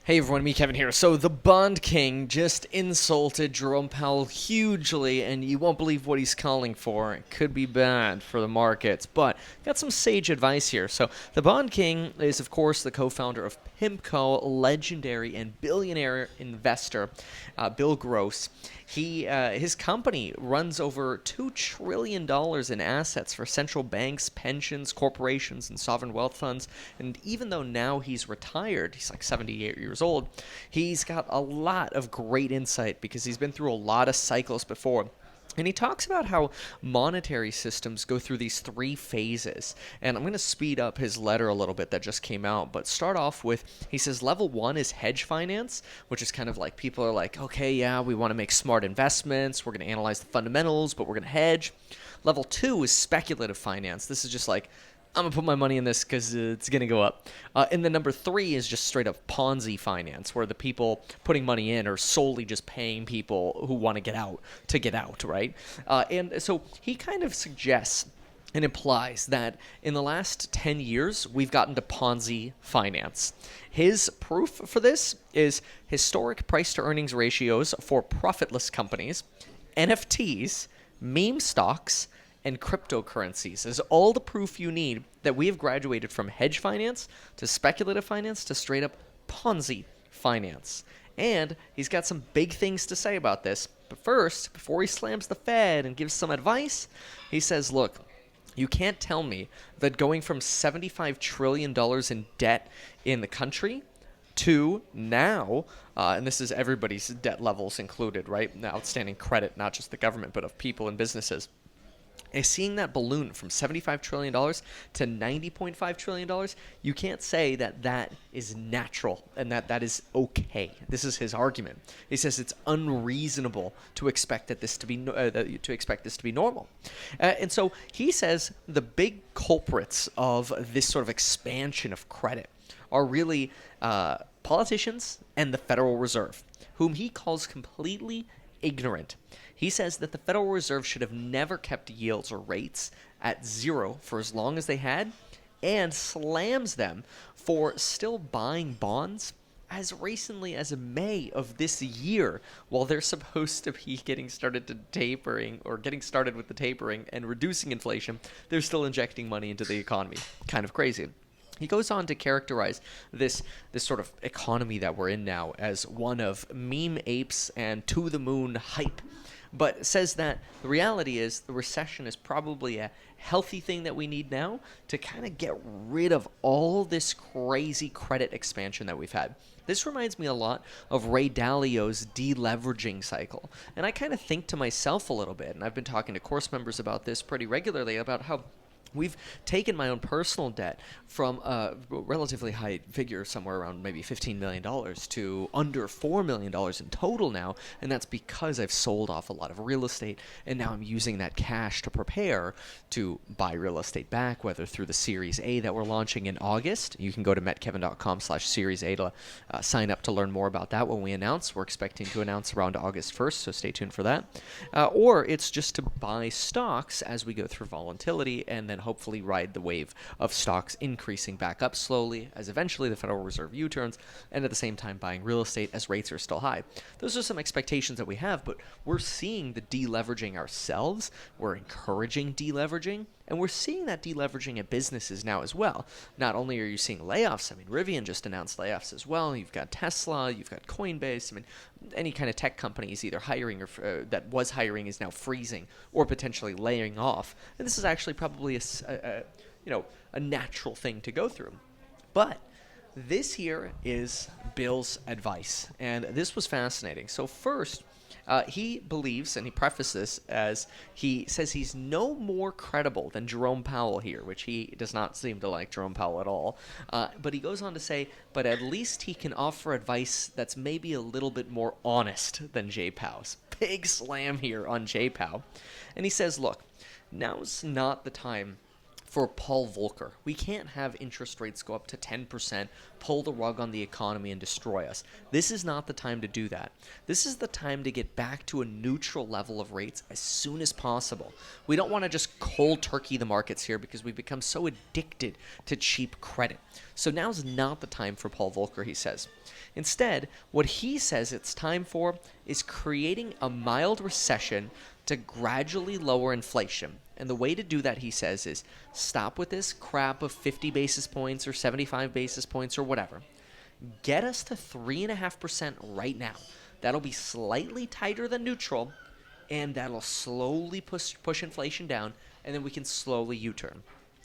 Hey everyone, me Kevin here. So the Bond King just insulted Jerome Powell hugely, and you won't believe what he's calling for. It could be bad for the markets, but got some sage advice here. So the Bond King is, of course, the co-founder of PIMCO, legendary and billionaire investor, Bill Gross. His company runs over $2 trillion in assets for central banks, pensions, corporations, and sovereign wealth funds. And even though now he's retired, he's like 78 years old, he's got a lot of great insight because he's been through a lot of cycles before. And he talks about how monetary systems go through these three phases. And I'm going to speed up his letter a little bit that just came out. But start off with, he says, level one is hedge finance, which is kind of like people are like, okay, yeah, we want to make smart investments. We're going to analyze the fundamentals, but we're going to hedge. Level two is speculative finance. This is just like, I'm going to put my money in this because it's going to go up. And then number three is just straight up Ponzi finance, where the people putting money in are solely just paying people who want to get out, right? And so he kind of suggests and implies that in the last 10 years, we've gotten to Ponzi finance. His proof for this is historic price to earnings ratios for profitless companies, NFTs, meme stocks, and cryptocurrencies is all the proof you need that we have graduated from hedge finance to speculative finance to straight up Ponzi finance. And he's got some big things to say about this. But first, before he slams the Fed and gives some advice, he says, look, you can't tell me that going from $75 trillion in debt in the country to now, and this is everybody's debt levels included, right? Outstanding credit, not just the government, but of people and businesses. And seeing that balloon from $75 trillion to $90.5 trillion, you can't say that that is natural and that is okay. This is his argument. He says it's unreasonable to expect this to be normal. And so he says the big culprits of this sort of expansion of credit are really politicians and the Federal Reserve, whom he calls completely ignorant. He says that the Federal Reserve should have never kept yields or rates at zero for as long as they had, and slams them for still buying bonds as recently as May of this year, while they're supposed to be getting started with the tapering and reducing inflation. They're still injecting money into the economy. Kind of crazy. He goes on to characterize this sort of economy that we're in now as one of meme apes and to-the-moon hype, but says that the reality is the recession is probably a healthy thing that we need now to kind of get rid of all this crazy credit expansion that we've had. This reminds me a lot of Ray Dalio's deleveraging cycle. And I kind of think to myself a little bit, and I've been talking to course members about this pretty regularly, about how we've taken my own personal debt from a relatively high figure, somewhere around maybe $15 million, to under $4 million in total now, and that's because I've sold off a lot of real estate, and now I'm using that cash to prepare to buy real estate back, whether through the Series A that we're launching in August. You can go to metkevin.com/Series A to sign up to learn more about that when we announce. We're expecting to announce around August 1st, so stay tuned for that. Or it's just to buy stocks as we go through volatility and then hopefully ride the wave of stocks increasing back up slowly as eventually the Federal Reserve U-turns, and at the same time buying real estate as rates are still high. Those are some expectations that we have, but we're seeing the deleveraging ourselves. We're encouraging deleveraging, and we're seeing that deleveraging at businesses now as well. Not only are you seeing layoffs, I mean, Rivian just announced layoffs as well. You've got Tesla, you've got Coinbase. I mean, any kind of tech company is either hiring or that was hiring is now freezing or potentially laying off. And this is actually probably a natural thing to go through. But this here is Bill's advice, and this was fascinating. So first, he believes, and he prefaced this as he says he's no more credible than Jerome Powell here, which he does not seem to like Jerome Powell at all. But he goes on to say, but at least he can offer advice that's maybe a little bit more honest than Jay Powell's. Big slam here on Jay Powell. And he says, look, now's not the time for Paul Volcker. We can't have interest rates go up to 10%, pull the rug on the economy, and destroy us. This is not the time to do that. This is the time to get back to a neutral level of rates as soon as possible. We don't want to just cold turkey the markets here because we've become so addicted to cheap credit. So now's not the time for Paul Volcker, he says. Instead, what he says it's time for is creating a mild recession to gradually lower inflation. And the way to do that, he says, is stop with this crap of 50 basis points or 75 basis points or whatever. Get us to 3.5% right now. That'll be slightly tighter than neutral, and that'll slowly push inflation down, and then we can slowly U-turn.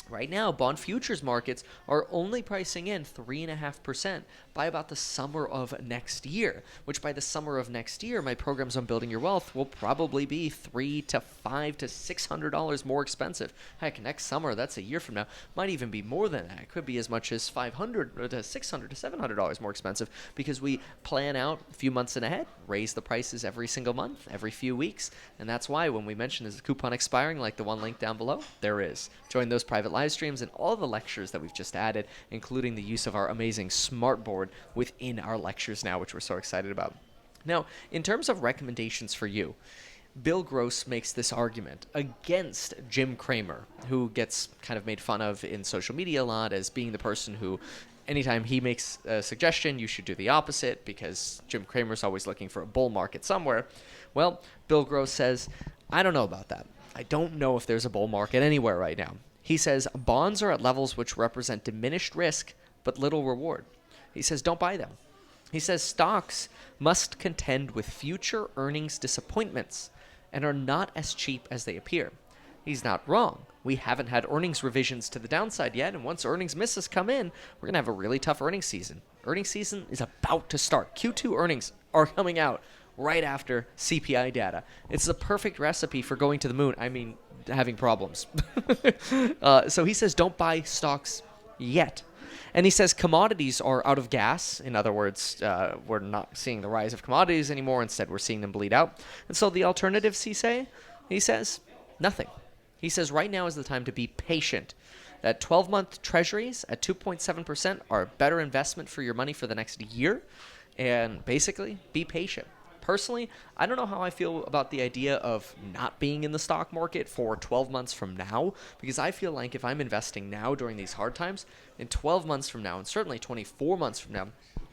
Right now, bond futures markets are only pricing in 3.5% by about the summer of next year, which by the summer of next year, my programs on building your wealth will probably be $300 to $500 to $600 more expensive. Heck, next summer, that's a year from now, might even be more than that. It could be as much as $500 to $600 to $700 more expensive because we plan out a few months in ahead, raise the prices every single month, every few weeks, and that's why when we mention is a coupon expiring, like the one link down below, there is. Join those private live streams and all the lectures that we've just added, including the use of our amazing smart board within our lectures now, which we're so excited about. Now, in terms of recommendations for you, Bill Gross makes this argument against Jim Cramer, who gets kind of made fun of in social media a lot as being the person who, anytime he makes a suggestion, you should do the opposite because Jim Cramer's always looking for a bull market somewhere. Well, Bill Gross says, I don't know about that. I don't know if there's a bull market anywhere right now. He says bonds are at levels which represent diminished risk but little reward. He says don't buy them. He says stocks must contend with future earnings disappointments and are not as cheap as they appear. He's not wrong. We haven't had earnings revisions to the downside yet, and once earnings misses come in, we're going to have a really tough earnings season. Earnings season is about to start. Q2 earnings are coming out right after CPI data. It's the perfect recipe for going to the moon. I mean, having problems. So he says don't buy stocks yet. And he says commodities are out of gas. In other words, we're not seeing the rise of commodities anymore. Instead, we're seeing them bleed out. And so the alternatives, he says, nothing. He says right now is the time to be patient. That 12-month treasuries at 2.7% are a better investment for your money for the next year. And basically, be patient. Personally, I don't know how I feel about the idea of not being in the stock market for 12 months from now, because I feel like if I'm investing now during these hard times, in 12 months from now, and certainly 24 months from now,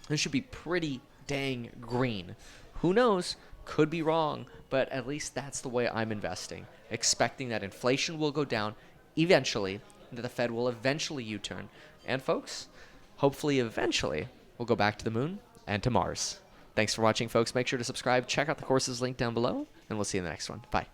it should be pretty dang green. Who knows? Could be wrong, but at least that's the way I'm investing, expecting that inflation will go down eventually, that the Fed will eventually U-turn, and folks, hopefully eventually we'll go back to the moon and to Mars. Thanks for watching, folks. Make sure to subscribe. Check out the courses linked down below, and we'll see you in the next one. Bye.